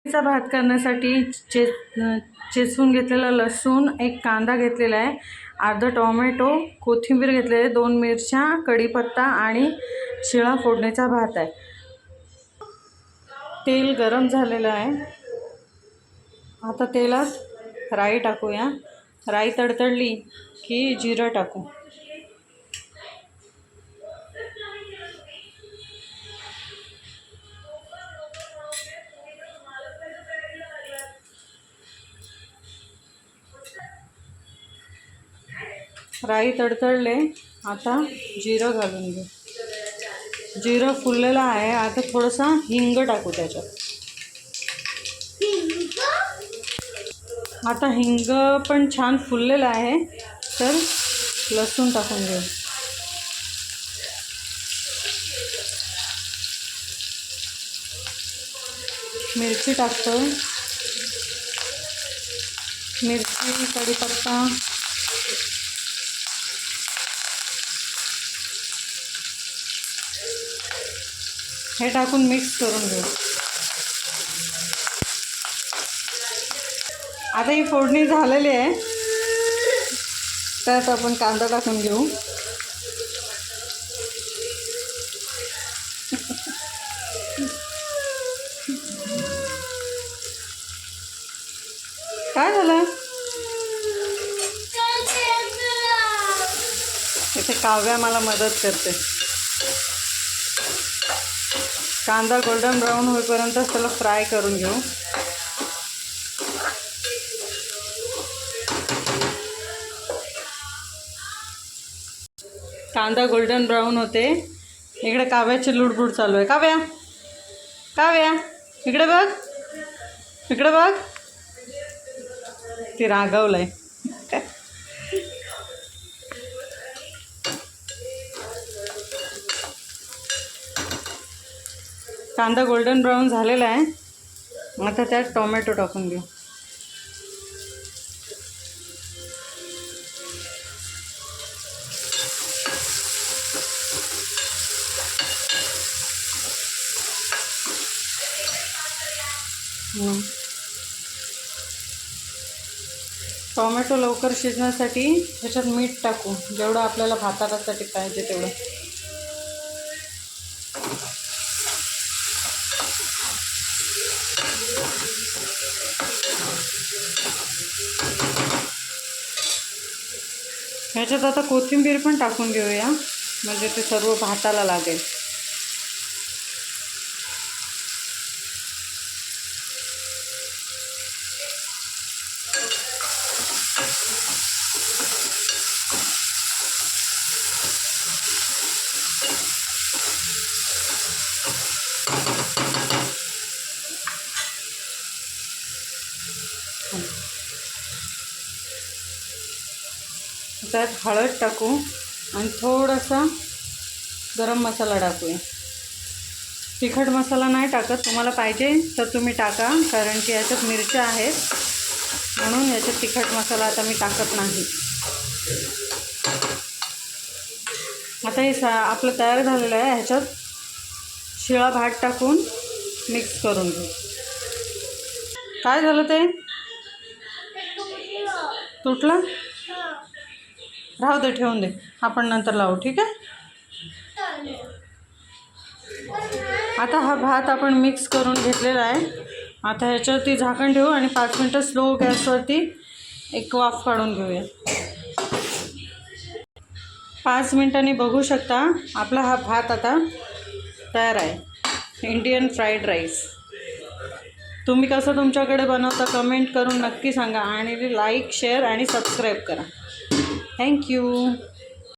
चा भात करण्यासाठी चेचून घेतलेला लसूण, एक कांदा घेतलेला आहे, अर्धा टोमॅटो, कोथिंबीर घेतलेली आहे, 2 मिरच्या, कढीपत्ता आणि शिळा फोडणीचा भात आहे. तेल गरम झालेलं आहे. आता तेलात राई टाकूया. राई तडतडली की जिरं टाकू. राई तडतडले. आता जिरं घालून घेऊ. जिरं फुललेलं आहे. आता थोडासा हिंग टाकू त्याच्यात. आता हिंग पण छान फुललेलं आहे, तर लसूण टाकून घेऊ. मिरची टाकतो. मिरची, कढीपत्ता, हे टाकून मिक्स करून घेऊ. आता ही फोडणी झालेली आहे. त्यात आपण कांदा टाकून घेऊ. काय झालं? इथे काव्या मला मदत करते. कांदा गोल्डन ब्राऊन होईपर्यंत त्याला फ्राय करून घेऊ. कांदा गोल्डन ब्राऊन होते. इकडे काव्याची लुडबुड चालू आहे. काव्या, काव्या इकडे बघ, इकडे बघ. ती रागवलंय. कांदा गोल्डन ब्राऊन झालेला आहे. आता त्यात टोमॅटो टाकून घेऊ. टोमॅटो लवकर शिजण्यासाठी ह्याच्यात मीठ टाकू, जेवढं आपल्याला भातासाठी पाहिजे तेवढं. ह्याच्यात आता कोथिंबीर पण टाकून घेऊया, म्हणजे ते सर्व भाताला लागेल. त्यात हळद टाकू आणि थोडासा गरम मसाला टाकूया. तिखट मसाला नाही टाकत, तुम्हाला पाहिजे तर तुम्ही टाका, कारण की याच्यात मिरच्या आहेत म्हणून याच्यात तिखट मसाला आता मी टाकत नाही. आता हे आपलं तयार झालेलं आहे. ह्याच्यात शिळा भात टाकून मिक्स करून घेऊ. काय झालं ते? तुटलं? राहू दे, ठेवून दे, आपण नंतर लावू. ठीक आहे. आता हा भात आपण मिक्स करून घेतलेला आहे. आता ह्याच्यावरती झाकण ठेवू आणि 5 मिनटं स्लो गॅसवरती एक वाफ काढून घेऊया. 5 मिनटांनी बघू शकता आपला हा भात आता तयार आहे. Indian fried rice. तुम्ही कसं तुमच्याकडे बनवता कमेंट करून नक्की सांगा आणि लाईक, शेअर आणि सबस्क्राईब करा. थँक्यू.